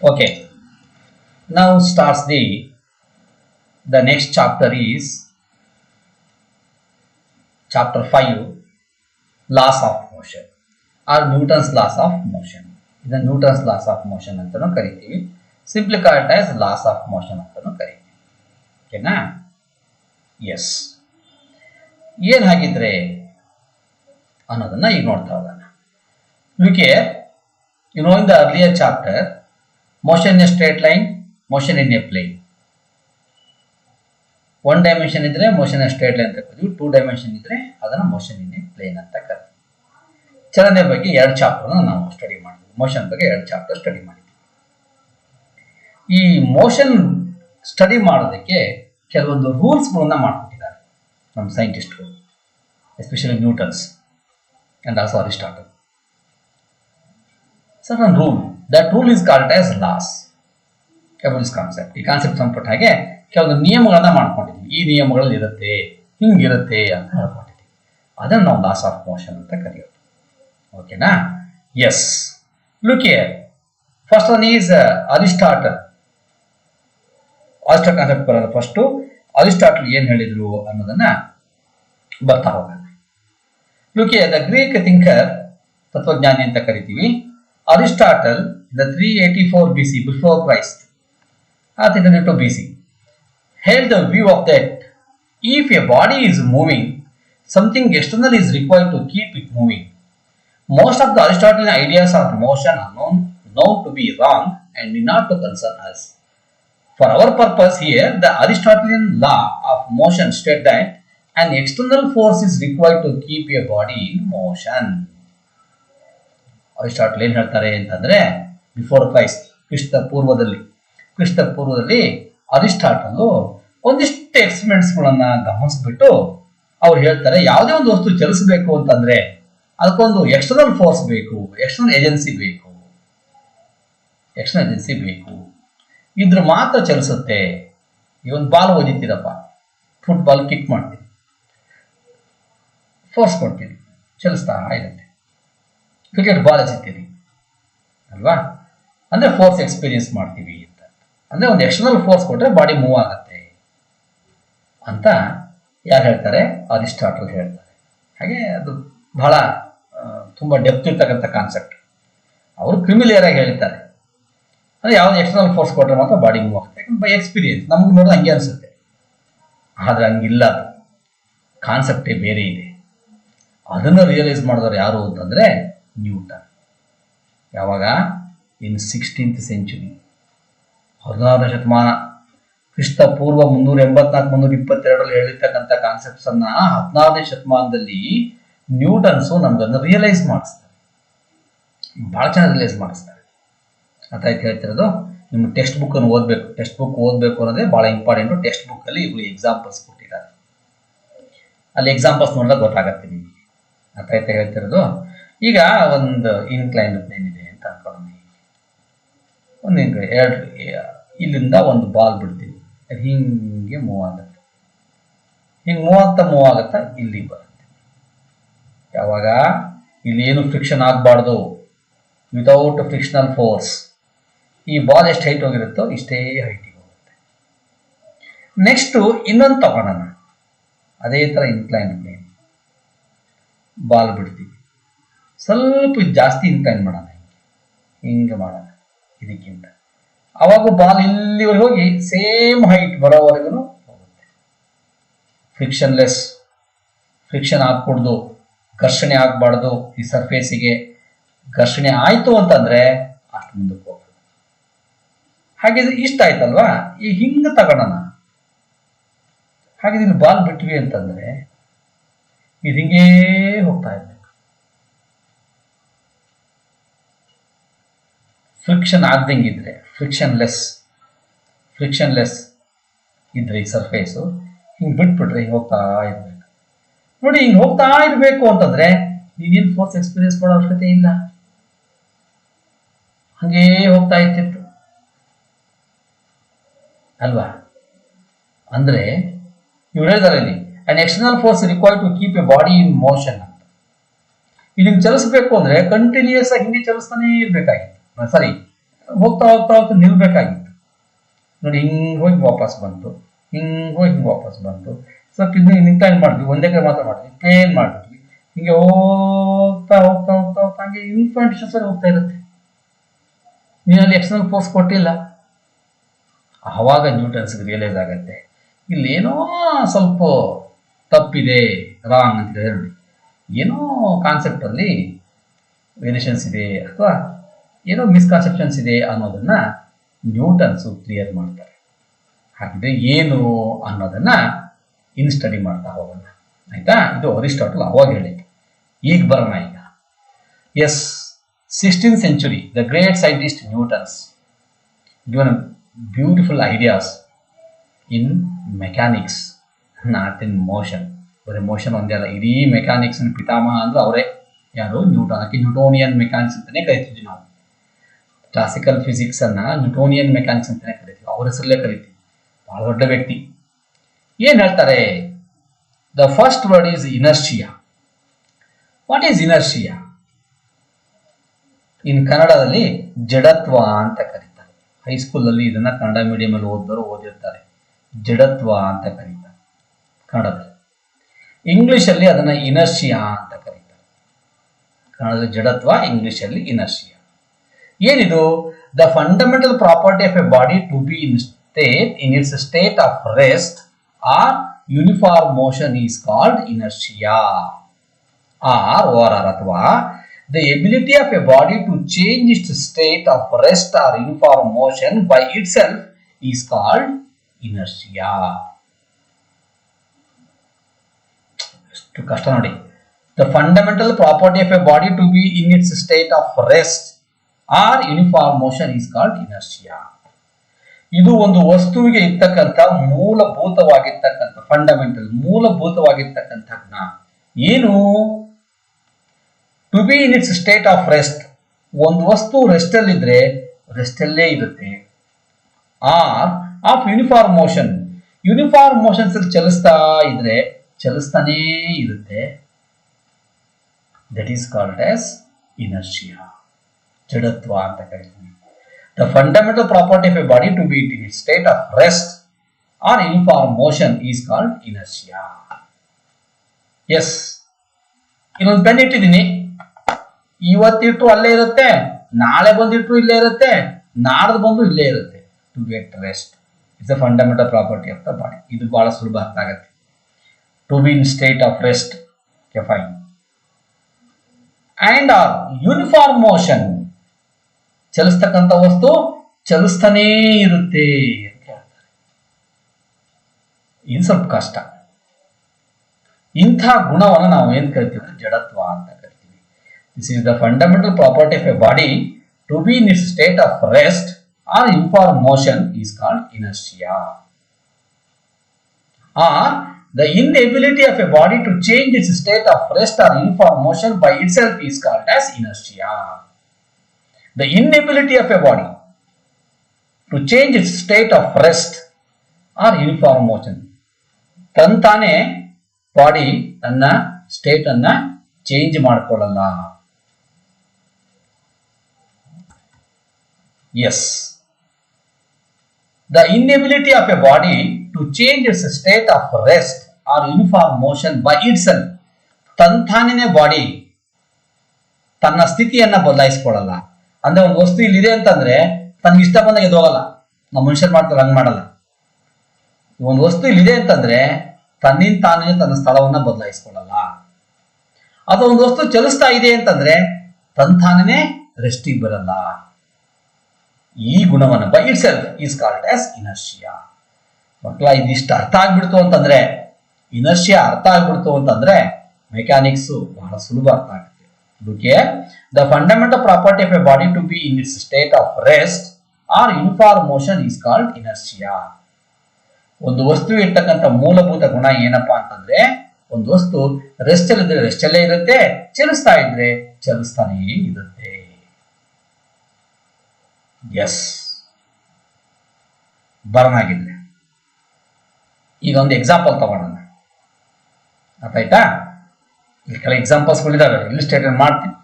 Okay, now starts the next chapter is chapter 5, laws of motion or Newton's laws of motion. ಇದನ್ನು Newton's loss of motion ಅಂತಾನೂ ಕರಿತೀವಿ, simply called as loss of motion ಅಂತಾನೂ ಕರಿತೀವಿ. ಓಕೆನಾ? S, ಏನು ಹಾಗಿದ್ರೆ ಅನ್ನೋದನ್ನ ಈಗ ನೋಡ್ತಾ ಹೋಗೋಣ. Look here, you know in the earlier chapter, motion in a straight line, motion in a plane. 1 dimension ಇದ್ರೆ motion in a straight line ಅಂತ ಕರೀತೀವಿ, 2 dimension ಇದ್ರೆ ಅದನ್ನ motion in a plane ಅಂತ ಕರೀತೀವಿ. ಚಲನೆ ಬಗ್ಗೆ 2 ಚಾಪ್ಟರ್ ನಾವು ಸ್ಟಡಿ ಮಾಡಿದ್ವಿ, ಮೋಷನ್ ಬಗ್ಗೆ 2 ಚಾಪ್ಟರ್ ಸ್ಟಡಿ ಮಾಡಿದ್ವಿ. ಈ ಮೋಷನ್ ಸ್ಟಡಿ ಮಾಡೋದಕ್ಕೆ ಕೆಲವೊಂದು ರೂಲ್ಸ್ಗಳನ್ನ ಮಾಡ್ಕೊಟ್ಟಿದ್ದಾರೆ ನಮ್ಮ ಸೈಂಟಿಸ್ಟ್ಗಳು, especially Newton's and also Aristotle. certain rule, that rule is called as laws about this concept. ಈ ಕಾನ್ಸೆಪ್ಟ್ ಸಂಪಟ್ಟ ಹಾಗೆ ಕೆಲವೊಂದು ನಿಯಮಗಳನ್ನ ಮಾಡ್ಕೊಂಡಿದ್ವಿ, ಈ ನಿಯಮಗಳಲ್ಲಿ ಇರುತ್ತೆ, ಹಿಂಗಿರುತ್ತೆ ಅಂತ ಹೇಳ್ಕೊಂಡಿದ್ವಿ. ಅದನ್ನು ನಾವು ಲಾಸ್ ಆಫ್ ಮೋಷನ್ ಅಂತ ಕರೆಯೋದು. ಓಕೆನಾ? Yes, look here, first one is Aristotle. Concept ಬರೋದು ಫಸ್ಟು. ಅರಿಸ್ಟಾಟಲ್ ಏನ್ ಹೇಳಿದ್ರು ಅನ್ನೋದನ್ನ ಬರ್ತಾ ಹೋಗೋಣ. Look here, the Greek thinker, ತತ್ವಜ್ಞಾನಿ ಅಂತ ಕರಿತೀವಿ, Aristotle, the 384 BC, before Christ, 332 BC, held the view of that if a body is moving, something external is required to keep it moving. Most of the Aristotelian ideas of motion are known to be wrong and not to concern us. For our purpose here, the Aristotelian law of motion states that an external force is required to keep a body in motion. Aristotle ಏನ್ ಹೇಳ್ತಾರೆ ಅಂತಂದ್ರೆ, before Christ, ಕ್ರಿಸ್ತ ಪೂರ್ವದಲ್ಲಿ Aristotle ಒಂದಿಷ್ಟು experiments ಗಳನ್ನ ಗಮನಿಸ್ಬಿಟ್ಟು ಅವ್ರು ಹೇಳ್ತಾರೆ, ಯಾವುದೇ ಒಂದು ವಸ್ತು ಚಲಿಸಬೇಕು ಅಂತಂದ್ರೆ ಅದಕ್ಕೊಂದು ಎಕ್ಸ್ಟರ್ನಲ್ ಫೋರ್ಸ್ ಬೇಕು, ಎಕ್ಸ್ಟರ್ನಲ್ ಏಜೆನ್ಸಿ ಬೇಕು, ಇದ್ರ ಮಾತ್ರ ಚಲಿಸುತ್ತೆ. ಈ ಒಂದು ಬಾಲ್ ಓದಿತೀರಪ್ಪ, ಫುಟ್ಬಾಲ್ ಕಿಕ್ ಮಾಡ್ತೀವಿ, ಫೋರ್ಸ್ ಕೊಡ್ತೀವಿ, ಚಲಿಸ್ತಾ ಇರುತ್ತೆ. ಕ್ರಿಕೆಟ್ ಬಾಲ್ ಎಸಿತೀರಿ ಅಲ್ವಾ, ಅಂದ್ರೆ ಫೋರ್ಸ್ ಎಕ್ಸ್ಪೀರಿಯನ್ಸ್ ಮಾಡ್ತೀವಿ ಅಂತ. ಅಂದ್ರೆ ಒಂದು ಎಕ್ಸ್ಟರ್ನಲ್ ಫೋರ್ಸ್ ಕೊಟ್ರೆ ಬಾಡಿ ಮೂವ್ ಆಗತ್ತೆ ಅಂತ ಯಾರು ಹೇಳ್ತಾರೆ? ಅರಿಸ್ಟಾಟಲ್ ಹೇಳ್ತಾರೆ. ಹಾಗೆ ಅದು ಬಹಳ ತುಂಬಾ ಡೆಪ್ತ್ ಇರ್ತಕ್ಕಂಥ ಕಾನ್ಸೆಪ್ಟ್. ಅವರು ಕ್ರಿಮಿಲಿಯರ್ ಆಗಿ ಹೇಳ್ತಾರೆ, ಅಂದ್ರೆ ಯಾವ್ದು ಎಕ್ಸ್ಟರ್ನಲ್ ಫೋರ್ಸ್ ಕೊಟ್ರೆ ಮಾತ್ರ ಬಾಡಿ ಮೂವ್ ಆಗುತ್ತೆ. ಯಾಕಂದ್ರೆ ಬೈ ಎಕ್ಸ್ಪೀರಿಯನ್ಸ್ ನಮ್ಗೆ ನೋಡೋದು ಹಂಗೆ ಅನ್ಸುತ್ತೆ, ಆದ್ರೆ ಹಂಗಿಲ್ಲ. ಅದು ಕಾನ್ಸೆಪ್ಟೇ ಬೇರೆ ಇದೆ. ಅದನ್ನು ರಿಯಲೈಸ್ ಮಾಡಿದವರು ಯಾರು ಅಂತಂದ್ರೆ ನ್ಯೂಟನ್. ಯಾವಾಗ? ಇನ್ 16th ಸೆಂಚುರಿ, 16ನೇ ಶತಮಾನ, ಕ್ರಿಸ್ತ ಪೂರ್ವ 384-322 ಹೇಳಿರ್ತಕ್ಕಂಥ ಕಾನ್ಸೆಪ್ಟ್ಸ್ ಅನ್ನ 16ನೇ ಶತಮಾನದಲ್ಲಿ ನ್ಯೂಟನ್ಸು ನಮ್ಗನ್ನು ರಿಯಲೈಸ್ ಮಾಡಿಸ್ತಾರೆ. ಬಹಳ ಚೆನ್ನಾಗಿ ರಿಯಲೈಸ್ ಮಾಡಿಸ್ತಾರೆ. ಅದಾಯ್ತು ಹೇಳ್ತಿರೋದು. ನಿಮ್ಮ ಟೆಕ್ಸ್ಟ್ ಬುಕ್ ಅನ್ನು ಓದಬೇಕು. ಟೆಕ್ಸ್ಟ್ ಬುಕ್ ಓದಬೇಕು ಅನ್ನೋದೇ ಬಹಳ ಇಂಪಾರ್ಟೆಂಟು. ಟೆಕ್ಸ್ಟ್ ಬುಕ್ ಅಲ್ಲಿ ಇವರು ಎಕ್ಸಾಂಪಲ್ಸ್ ಕೊಟ್ಟಿದ್ದಾರೆ, ಅಲ್ಲಿ ಎಕ್ಸಾಂಪಲ್ಸ್ ನೋಡಿದಾಗ ಗೊತ್ತಾಗತ್ತೆ ನಿಮಗೆ. ಅದಾಯ್ತು ಹೇಳ್ತಿರೋದು. ಈಗ ಒಂದು ಇನ್ಕ್ಲೈನ್ ಪ್ಲೇನ್ ಇದೆ ಅಂತ ಅನ್ಕೊಳ್ಳಿ. ಒಂದು ಇಲ್ಲಿಂದ ಒಂದು ಬಾಲ್ ಬಿಡ್ತೀವಿ, ಅದು ಹಿಂಗೆ ಮೂವ್ ಆಗುತ್ತೆ. ಹಿಂಗೆ ಮೂವ್ ಆಗುತ್ತಾ ಇಲ್ಲಿ ಬರುತ್ತೆ. ಯಾವಾಗ? ಇಲ್ಲಿ ಏನು ಫ್ರಿಕ್ಷನ್ ಆಗಬಾರ್ದು, ವಿತೌಟ್ ಫ್ರಿಕ್ಷನಲ್ ಫೋರ್ಸ್ ಈ ಬಾಲ್ ಎಷ್ಟು ಹೈಟ್ ಹೋಗಿರುತ್ತೋ ಇಷ್ಟೇ ಹೈಟಿಗೆ ಹೋಗುತ್ತೆ. ನೆಕ್ಸ್ಟು ಇನ್ನೊಂದು ತಗೊಳ್ಳೋಣ, ಅದೇ ಥರ ಇನ್ಕ್ಲೈನ್ ಪ್ಲೇನ್, ಬಾಲ್ ಬಿಡ್ತೀವಿ, ಸ್ವಲ್ಪ ಜಾಸ್ತಿ ಇನ್ಕ್ಲೈನ್ ಮಾಡೋಣ, ಹಿಂಗೆ ಮಾಡೋಣ ಇದಕ್ಕಿಂತ. ಅವಾಗ ಬಾಲ್ ಇಲ್ಲಿವರೆಗೆ ಹೋಗಿ ಸೇಮ್ ಹೈಟ್ ಬರೋವರೆಗೂ ಹೋಗುತ್ತೆ. ಫ್ರಿಕ್ಷನ್ ಆಗ್ಕೊಡ್ದು, ಘರ್ಷಣೆ ಆಗ್ಬಾರ್ದು. ಈ ಸರ್ಫೇಸಿಗೆ ಘರ್ಷಣೆ ಆಯ್ತು ಅಂತಂದ್ರೆ ಅಷ್ಟು ಮುಂದಕ್ಕೆ ಹೋಗೋದು. ಹಾಗಿದ್ರೆ ಇಷ್ಟ ಆಯ್ತಲ್ವಾ? ಈ ಹಿಂಗೆ ತಗೊಳ್ಳೋಣ. ಹಾಗಿದ್ರೆ ಬಾಲ್ ಬಿಟ್ವಿ ಅಂತಂದ್ರೆ ಇದು ಹಿಂಗೇ ಹೋಗ್ತಾ ಇರ್ಬೇಕು. ಫ್ರಿಕ್ಷನ್ ಆಗ್ದಂಗಿದ್ರೆ, ಫ್ರಿಕ್ಷನ್ಲೆಸ್ ಇದ್ರೆ ಈ ಸರ್ಫೇಸು ಹಿಂಗೆ ಬಿಟ್ಬಿಟ್ರೆ ಹಿಂಗೆ ಹೋಗ್ತಾ ಇರ್ಬೇಕು. ನೋಡಿ, ಹಿಂಗೆ ಹೋಗ್ತಾ ಇರಬೇಕು ಅಂತಂದ್ರೆ ನೀನೇನು ಫೋರ್ಸ್ ಎಕ್ಸ್ಪೀರಿಯನ್ಸ್ ಮಾಡೋ ಅವಶ್ಯಕತೆ ಇಲ್ಲ, ಹಂಗೇ ಹೋಗ್ತಾ ಇರ್ತಿತ್ತು ಅಲ್ವಾ? ಅಂದ್ರೆ ಇವ್ರು ಹೇಳಿದಾರೆ ಇಲ್ಲಿ, an external force required to keep a body in motion ಅಂತ. ಇದನ್ನು ಚಲಿಸಬೇಕು ಅಂದ್ರೆ ಕಂಟಿನ್ಯೂಸ್ ಆಗಿ ಹಿಂಗೆ ಚಲಿಸ್ತಾನೆ ಇರ್ಬೇಕಾಗಿತ್ತು. ಸಾರಿ, ಹೋಗ್ತಾ ಹೋಗ್ತಾ ಹೋಗ್ತಾ ನಿಲ್ಬೇಕಾಗಿತ್ತು. ನೋಡಿ, ಹಿಂಗೆ ಹೋಗಿ ವಾಪಸ್ ಬಂತು, ಹಿಂಗೆ ಹೋಗಿ ಹಿಂಗೆ ವಾಪಸ್ ಬಂತು. ಸ್ವಲ್ಪ ಇದನ್ನ ನಿಂತ ಏನು ಮಾಡಿದ್ವಿ, ಒಂದೇ ಕಡೆ ಮಾತ್ರ ಮಾಡಿದ್ವಿ, ಪ್ಲೇನ್ ಮಾಡಿದ್ವಿ. ಹಿಂಗೆ ಹೋಗ್ತಾ ಹೋಗ್ತಾ ಹೋಗ್ತಾ ಹೋಗ್ತಾ ಹಂಗೆ ಇನ್ಫಿನಿಟ್ ಡಿಸ್ಟೆನ್ಸ್ ಹೋಗ್ತಾ ಇರುತ್ತೆ. ನೀನಲ್ಲಿ ಎಕ್ಸ್ಟರ್ನಲ್ ಫೋರ್ಸ್ ಕೊಟ್ಟಿಲ್ಲ. ಆವಾಗ ನ್ಯೂಟನ್ಸ್ಗೆ ರಿಯಲೈಸ್ ಆಗುತ್ತೆ, ಇಲ್ಲೇನೋ ಸ್ವಲ್ಪ ತಪ್ಪಿದೆ, ರಾಂಗ್ ಅಂತ ಹೇಳಿ, ಏನೋ ಕಾನ್ಸೆಪ್ಟಲ್ಲಿ ವೇರಿಯೇಷನ್ಸ್ ಇದೆ ಅಥವಾ ಏನೋ ಮಿಸ್ಕಾನ್ಸೆಪ್ಷನ್ಸ್ ಇದೆ ಅನ್ನೋದನ್ನ ನ್ಯೂಟನ್ಸು ಕ್ಲಿಯರ್ ಮಾಡ್ತಾರೆ. ಹಾಗಿದ್ರೆ ಏನು ಅನ್ನೋದನ್ನ ಇನ್ನು ಸ್ಟಡಿ ಮಾಡ್ತಾ ಹೋಗೋಣ, ಆಯ್ತಾ? ಇದು ಅರಿಸ್ಟಾಟಲ್ ಅವಾಗ ಹೇಳಿದ್ದು. ಈಗ ಬರೋಣ ಈಗ. Yes, 16th century, the great scientist Newton's given beautiful ideas in mechanics, not in motion. ಬರೀ ಮೋಷನ್ ಒಂದೇ ಅಲ್ಲ, ಇಡೀ ಮೆಕ್ಯಾನಿಕ್ಸ್ ಪಿತಾಮಹ ಅಂದ್ರೆ ಅವರೇ. ಯಾರು? ನ್ಯೂಟನ್. ಅದಕ್ಕೆ ನ್ಯೂಟೋನಿಯನ್ ಮೆಕ್ಯಾನಿಕ್ಸ್ ಅಂತಾನೆ ಕರಿತೀವಿ ನಾವು. ಕ್ಲಾಸಿಕಲ್ ಫಿಸಿಕ್ಸ್ ಅನ್ನ ನ್ಯೂಟೋನಿಯನ್ ಮೆಕ್ಯಾನಿಕ್ಸ್ ಅಂತಾನೆ ಕರಿತೀವಿ, ಅವ್ರ ಹೆಸರಲ್ಲೇ ಕರಿತೀವಿ. ಬಹಳ ದೊಡ್ಡ ವ್ಯಕ್ತಿ. ಏನ್ ಹೇಳ್ತಾರೆ? The first word is inertia. What is inertia? In ಕನ್ನಡದಲ್ಲಿ ಜಡತ್ವ ಅಂತ ಕರೀತಾರೆ. ಹೈಸ್ಕೂಲಲ್ಲಿ ಇದನ್ನ ಕನ್ನಡ ಮೀಡಿಯಂ ಅಲ್ಲಿ ಓದೋರು ಓದಿರ್ತಾರೆ. ಜಡತ್ವ ಅಂತ ಕರೀತಾರೆ ಕನ್ನಡದಲ್ಲಿ. ಇಂಗ್ಲಿಷಲ್ಲಿ ಅದನ್ನ ಇನರ್ಷಿಯಾ ಅಂತ ಕರೀತಾರೆ. ಕನ್ನಡದಲ್ಲಿ ಜಡತ್ವ, ಇಂಗ್ಲಿಷಲ್ಲಿ ಇನರ್ಷಿಯಾ. ಏನಿದು? The fundamental property of a body to be in its state of rest or uniform motion is called inertia. ಅಥವಾ the ability of a body to change its state of rest or uniform motion by itself is called inertia. ಎಷ್ಟು ಕಷ್ಟ ನೋಡಿ. The fundamental property of a body to be in its state of rest or uniform motion is called inertia. ಇದು ಒಂದು ವಸ್ತುವಿಗೆ ಇರ್ತಕ್ಕಂಥ ಮೂಲಭೂತವಾಗಿರ್ತಕ್ಕಂಥ fundamental, ಮೂಲಭೂತವಾಗಿರ್ತಕ್ಕಂಥ ಜ್ಞಾನ. ಏನು? To be in its state of rest. ಒಂದು ವಸ್ತು ರೆಸ್ಟ್ ಅಲ್ಲಿದ್ರೆ ರೆಸ್ಟ್ ಅಲ್ಲೇ ಇರುತ್ತೆ. Or of uniform motion, uniform motions ಅಲ್ಲಿ ಚಲಿಸ್ತಾ ಇದ್ರೆ ಚಲಿಸ್ತಾನೇ ಇರುತ್ತೆ. That is called as inertia, ಜಡತ್ವ ಅಂತ ಕರಿತೀವಿ. The fundamental property of a body to be in its state of rest or uniform motion is called inertia. Yes, ಇನ್ನೊಂದು pen ಇಟ್ಟಿದ್ದೀನಿ. ಇವತ್ತಿಟ್ಟು ಅಲ್ಲೇ ಇರುತ್ತೆ, ನಾಳೆ ಬಂದಿಟ್ಟು ಇಲ್ಲೇ ಇರುತ್ತೆ, ನಾಡ್ದು ಬಂದು ಇಲ್ಲೇ ಇರುತ್ತೆ. To get rest it's a fundamental property of the body. ಇದು ಬಹಳ ಸುಲಭ ಅರ್ಥ ಆಗುತ್ತೆ. To be in state of rest, fine. And or uniform motion, ಚಲಿಸ್ತಕ್ಕಂಥ ವಸ್ತು ಚಲಿಸ್ತಾನೇ ಇರುತ್ತೆ ಅಂತ ಹೇಳ್ತಾರೆ. ಇದು ಸ್ವಲ್ಪ ಕಷ್ಟ. ಇಂಥ ಗುಣವನ್ನು ನಾವು ಏನ್ ಕರಿತೀವಿ? ಜಡತ್ವ ಅಂತ ಕರಿತೀವಿ. This is the fundamental property of a body to be in its state of rest or uniform motion is called inertia. Or the inability of a body to change its state of rest or uniform motion by itself is called as inertia. The inability of a body to change its state of rest or uniform motion. ತಂತಾನೆ body ತನ್ನ state ಅನ್ನ change ಮಾಡ್ಕೊಳ್ಳಲ್ಲ. Yes, the inability of a body to change its state of rest or uniform motion by itself. ತಂತಾನೇ body ತನ್ನ ಸ್ಥಿತಿಯನ್ನ ಬದಲಾಯಿಸ್ಕೊಳ್ಳಲ್ಲ. ಅಂದ್ರೆ ಒಂದು ವಸ್ತು ಇಲ್ಲಿದೆ ಅಂತಂದ್ರೆ ತನಗೆ ಇಷ್ಟ ಬಂದಾಗ ಎದ್ದೋಗಲ್ಲ. ನಾವು ಮನುಷ್ಯರು ಮಾಡ್ತಾರೆ, ಹಂಗೆ ಮಾಡಲ್ಲ. ಒಂದು ವಸ್ತು ಇಲ್ಲಿದೆ ಅಂತಂದ್ರೆ ತನ್ನಿಂದ ತಾನೇ ತನ್ನ ಸ್ಥಳವನ್ನ ಬದಲಾಯಿಸ್ಕೊಳ್ಳಲ್ಲ. ಅದು ಒಂದು ವಸ್ತು ಚಲಿಸ್ತಾ ಇದೆ ಅಂತಂದ್ರೆ ತಂತಾನೇ ರೆಸ್ಟಿಗೆ ಬರಲ್ಲ. ಈ ಗುಣವನ್ನು by it self is called as inertia. ಮಕ್ಕಳ, ಇದಿಷ್ಟು ಅರ್ಥ ಆಗ್ಬಿಡ್ತು ಅಂತಂದ್ರೆ, ಇನರ್ಷಿಯಾ ಅರ್ಥ ಆಗ್ಬಿಡ್ತು ಅಂತಂದ್ರೆ ಮೆಕ್ಯಾನಿಕ್ಸ್ ಬಹಳ ಸುಲಭ ಅರ್ಥ ಆಗುತ್ತೆ. ಅದಕ್ಕೆ the fundamental property of a body to be in its state of rest or uniform motion is called inertia. ಒಂದು ವಸ್ತು ಇರ್ತಕ್ಕಂಥ ಮೂಲಭೂತ ಗುಣ ಏನಪ್ಪಾ ಅಂತಂದ್ರೆ, ಒಂದು ವಸ್ತು ರೆಸ್ಟ್ ಅಲ್ಲಿದ್ರೆ ರೆಸ್ಟ್ ಅಲ್ಲೇ ಇರುತ್ತೆ, ಚಲಿಸ್ತಾ ಇದ್ರೆ ಚಲಿಸ್ತಾನೇ ಇರುತ್ತೆ. ಎಸ್, ಬರನಾಗಿದ್ರೆ ಈಗ ಒಂದು ಎಕ್ಸಾಂಪಲ್ ತಗೊಳ್ಳೋಣ. ಅರ್ಥಾಯ್ತಾ? ಇಲ್ಲಿ ಕೆಲ ಎಕ್ಸಾಂಪಲ್ಸ್ಗಳಿದಾವೆ, ಇಲ್ಲಿಸ್ಟ್ರೇಟ್ ಮಾಡ್ತೀನಿ.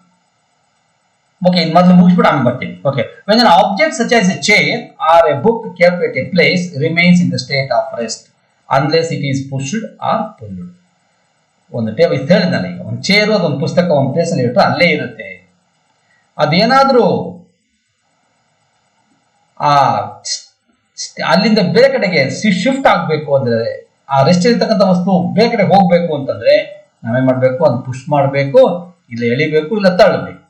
ಓಕೆ, ಇದು ಮೊದಲು ಮುಗಿಸ್ಬಿಟ್ಟು ಆಮೇಲೆ ಬರ್ತೀನಿ. Okay, when an object such as a chair or a book kept at a place remains in the state of rest unless it is pushed or pulled. ಒಂದು ಟೇಬಲ್ ಇತ್ತು ಹೇಳಿದ್ನಲ್ಲ, ಈಗ ಒಂದು ಚೇರು ಅದೊಂದು ಪುಸ್ತಕ ಒಂದು ಪ್ಲೇಸಲ್ಲಿ ಇಟ್ಟರೆ ಅಲ್ಲೇ ಇರುತ್ತೆ. ಅದೇನಾದರೂ ಅಲ್ಲಿಂದ ಬೇರೆ ಕಡೆಗೆ ಶಿಫ್ಟ್ ಆಗಬೇಕು ಅಂದ್ರೆ, ಆ ರೆಸ್ಟ್ ಇರ್ತಕ್ಕಂಥ ವಸ್ತು ಬೇರೆ ಕಡೆ ಹೋಗ್ಬೇಕು ಅಂತಂದ್ರೆ ನಾವೇನ್ ಮಾಡ್ಬೇಕು, ಅದನ್ನ ಪುಷ್ ಮಾಡಬೇಕು, ಇಲ್ಲ ಎಳಿಬೇಕು, ಇಲ್ಲ ತಳ್ಳಬೇಕು.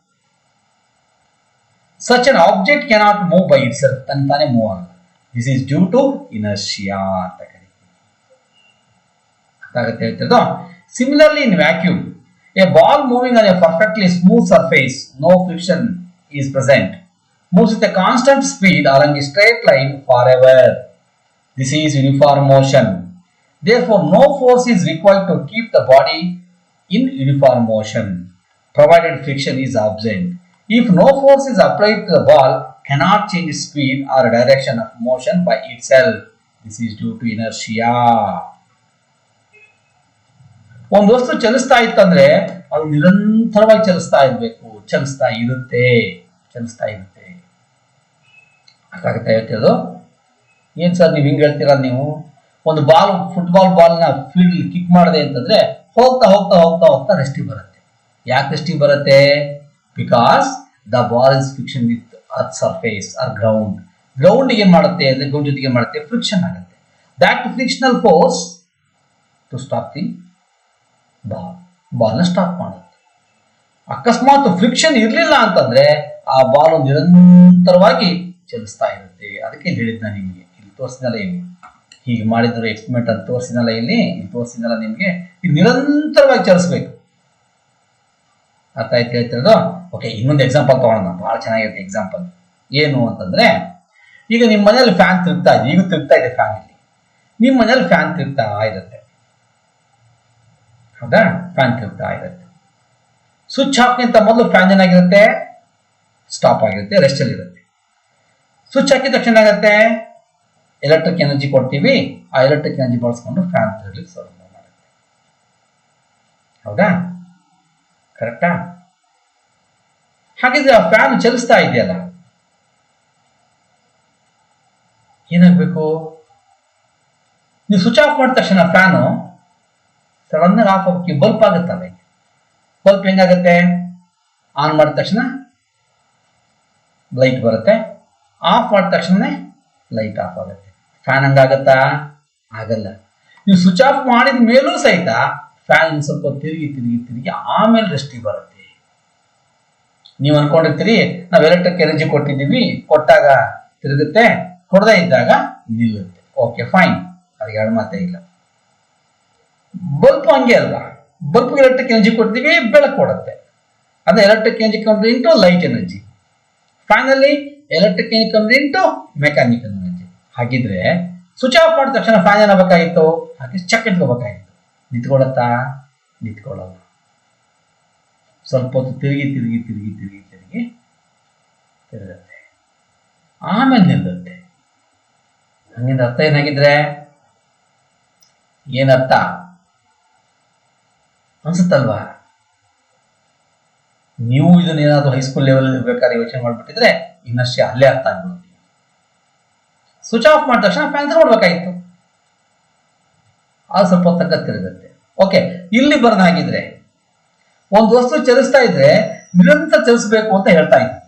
Such an object cannot move by itself, ತಾನೇ ಮೂವ್ ಆಗಲ್ಲ. This is due to inertia ಅಂತ ಕರೀತೀವಿ. ಅರ್ಥಾಗತ್ತೆ ಹೇಳ್ತಿರೋದು. Similarly in vacuum, a ball moving on a perfectly smooth surface, no friction is present, moves with a constant speed along a straight line forever. This is uniform motion. Therefore, no force is required to keep the body in uniform motion, provided friction is absent. If no force is applied to the ball, cannot change speed or direction of motion by itself. This is due to inertia. ಒಂದು ವಸ್ತು ಚಲಿಸ್ತಾ ಇತ್ತಂದ್ರೆ ಅದು ನಿರಂತರವಾಗಿ ಚಲಿಸ್ತಾ ಇರಬೇಕು, ಚಲಿಸ್ತಾ ಇರುತ್ತೆ. ಅರ್ಥಾಗುತ್ತೆ ಹೇಳ್ತಿರೋದು. ಏನ್ sir ನೀವು ಹಿಂಗೆ ಹೇಳ್ತೀರಾ, ನೀವು ಒಂದು ಫುಟ್ಬಾಲ್ ಬಾಲ್ನ ಫೀಲ್ಡ್ ಕಿಕ್ ಮಾಡಿದೆ ಅಂತಂದ್ರೆ ಹೋಗ್ತಾ ಹೋಗ್ತಾ ಹೋಗ್ತಾ ಹೋಗ್ತಾ ರೆಸ್ಟಿಗೆ ಬರುತ್ತೆ. ಯಾಕೆ ರೆಸ್ಟಿಗೆ ಬರುತ್ತೆ? Because the ball is friction with earth surface or ground. Ground ಏನ್ ಮಾಡುತ್ತೆ ಅಂದ್ರೆ, ಗ್ರೌಂಡ್ ಜೊತೆಗೆ ಏನ್ ಮಾಡುತ್ತೆ, ಫ್ರಿಕ್ಷನ್ ಆಗುತ್ತೆ. That frictional force to stop the ಬಾಲ್ನ ಸ್ಟಾಪ್ ಮಾಡುತ್ತೆ. ಅಕಸ್ಮಾತ್ ಫ್ರಿಕ್ಷನ್ ಇರಲಿಲ್ಲ ಅಂತಂದ್ರೆ ಆ ಬಾಲ್ ನಿರಂತರವಾಗಿ ಚಲಿಸ್ತಾ ಇರುತ್ತೆ. ಅದಕ್ಕೆ ಹೇಳಿದ್ನ ನಿಮಗೆ, ಇಲ್ಲಿ ತೋರಿಸಿದಲ್ಲ, ಇಲ್ಲಿ ಹೀಗೆ ಮಾಡಿದ್ರು ಎಕ್ಸ್ಪೆರಿಮೆಂಟ್ ಅಂತ ತೋರಿಸಿದಲ್ಲ, ಇಲ್ಲಿ ತೋರಿಸಿದಲ್ಲ ನಿಮಗೆ, ಇದು ನಿರಂತರವಾಗಿ ಚಲಿಸ್ಬೇಕು. ಅರ್ಥ ಆಯ್ತು ಹೇಳ್ತಿರೋದು. ಓಕೆ, ಇನ್ನೊಂದು ಎಕ್ಸಾಂಪಲ್ ತಗೊಳ್ಳೋಣ, ಬಹಳ ಚೆನ್ನಾಗಿರುತ್ತೆ ಎಕ್ಸಾಂಪಲ್. ಏನು ಅಂತಂದ್ರೆ, ಈಗ ನಿಮ್ಮ ಮನೇಲಿ ಫ್ಯಾನ್ ತಿರುಗ್ತಾ ಇದೆ, ಈಗ ತಿರುಗ್ತಾ ಇದೆ ಫ್ಯಾನ್. ಇಲ್ಲಿ ನಿಮ್ಮ ಮನೇಲಿ ಫ್ಯಾನ್ ತಿರುಗ್ತಾ ಇರುತ್ತೆ, ಹೌದಾ? ಫ್ಯಾನ್ ತಿರುಗ್ತಾ ಇರುತ್ತೆ. ಸ್ವಿಚ್ ಹಾಕ್ಕಿಂತ ಮೊದಲು ಫ್ಯಾನ್ ಏನಾಗಿರುತ್ತೆ, ಸ್ಟಾಪ್ ಆಗಿರುತ್ತೆ, ರೆಸ್ಟ್ ಅಲ್ಲಿ ಇರುತ್ತೆ. ಸ್ವಿಚ್ ಹಾಕಿದ ತಕ್ಷಣ ಏನಾಗುತ್ತೆ, ಎಲೆಕ್ಟ್ರಿಕ್ ಎನರ್ಜಿ ಕೊಡ್ತೀವಿ, ಆ ಎಲೆಕ್ಟ್ರಿಕ್ ಎನರ್ಜಿ ಬಳಸ್ಕೊಂಡು ಫ್ಯಾನ್ ತಿರುಗಲಿಕ್ಕೆ ಪ್ರಾರಂಭ ಮಾಡುತ್ತೆ. ಹೌದಾ? ಕರೆಕ್ಟಾ? ಹಾಗಿದ್ರೆ ಆ ಫ್ಯಾನ್ ಚಲಿಸ್ತಾ ಇದೆಯಲ್ಲ, ಏನಾಗಬೇಕು? ನೀವು ಸ್ವಿಚ್ ಆಫ್ ಮಾಡಿದ ತಕ್ಷಣ ಫ್ಯಾನು ಸಡನ್ ಆಗಿ ಆಫ್ ಆಗಿ ಬಲ್ಪ್ ಆಗುತ್ತಲ್ಲ. ಬಲ್ಪ್ ಹೆಂಗಾಗುತ್ತೆ? ಆನ್ ಮಾಡಿದ ತಕ್ಷಣ ಲೈಟ್ ಬರುತ್ತೆ, ಆಫ್ ಮಾಡಿದ ತಕ್ಷಣ ಲೈಟ್ ಆಫ್ ಆಗುತ್ತೆ. ಫ್ಯಾನ್ ಹಂಗಾಗತ್ತಾ? ಆಗಲ್ಲ. ನೀವು ಸ್ವಿಚ್ ಆಫ್ ಮಾಡಿದ ಮೇಲೂ ಸಹಿತ ಫ್ಯಾನ್ ಸ್ವಲ್ಪ ತಿರುಗಿ ಆಮೇಲೆ ರೆಸ್ಟಿಗೆ ಬರುತ್ತೆ. ನೀವು ಅನ್ಕೊಂಡಿರ್ತೀರಿ ನಾವು ಎಲೆಕ್ಟ್ರಿಕ್ ಎನರ್ಜಿ ಕೊಟ್ಟಿದ್ದೀವಿ, ಕೊಟ್ಟಾಗ ತಿರುಗುತ್ತೆ, ಕೊಡದೇ ಇದ್ದಾಗ ನಿಲ್ಲುತ್ತೆ. ಓಕೆ ಫೈನ್, ಅದಕ್ಕೆ ಎರಡು ಮಾತೇ ಇಲ್ಲ. ಬಲ್ಪ್ ಹಂಗೆ ಅಲ್ವಾ, ಬಲ್ಪ್ ಎಲೆಕ್ಟ್ರಿಕ್ ಎನರ್ಜಿ ಕೊಡ್ತೀವಿ, ಬೆಳಕು ಕೊಡುತ್ತೆ. ಅದೇ electric energy comes into light energy. Finally electric energy comes into mechanical energy. ಹಾಗಿದ್ರೆ ಸ್ವಿಚ್ ಆಫ್ ಮಾಡಿದ ತಕ್ಷಣ ಫ್ಯಾನ್ ಏನಾಗಬೇಕಾಗಿತ್ತು, ಹಾಗೆ ಚಕ್ ಇಟ್ಕೋಬೇಕಾಗಿತ್ತು. ನಿಂತ್ಕೊಳ್ಳತ್ತಾ? ನಿಂತ್ಕೊಳ್ಳಲ್ಲ. ಸ್ವಲ್ಪ ಹೊತ್ತು ತಿರುಗುತ್ತೆ, ಆಮೇಲೆ ನಿಲ್ಲುತ್ತೆ. ಹಂಗಿಂದ ಅರ್ಥ ಏನಾಗಿದ್ರೆ ಏನರ್ಥ ಅನ್ಸುತ್ತಲ್ವಾ? ನೀವು ಇದನ್ನೇನಾದ್ರೂ ಹೈಸ್ಕೂಲ್ ಲೆವೆಲ್ ಇರ್ಬೇಕಾದ್ರೆ ಯೋಚನೆ ಮಾಡ್ಬಿಟ್ಟಿದ್ರೆ ಇನ್ನಷ್ಟೇ ಅಲ್ಲೇ ಅರ್ಥ ಆಗ್ಬಿಡುತ್ತೆ. ಸ್ವಿಚ್ ಆಫ್ ಮಾಡಿದ ತಕ್ಷಣ ಫ್ಯಾನ್ ನೋಡ್ಬೇಕಾಗಿತ್ತು, ಅದು ಸ್ವಲ್ಪ ತಕ್ಕ ತಿರುಗುತ್ತೆ. ಓಕೆ, ಇಲ್ಲಿ ಬರೋದು ಹಾಗಿದ್ರೆ ಒಂದು ವಸ್ತು ಚಲಿಸ್ತಾ ಇದ್ರೆ ನಿರಂತರ ಚಲಿಸಬೇಕು ಅಂತ ಹೇಳ್ತಾ ಇದ್ವಿ,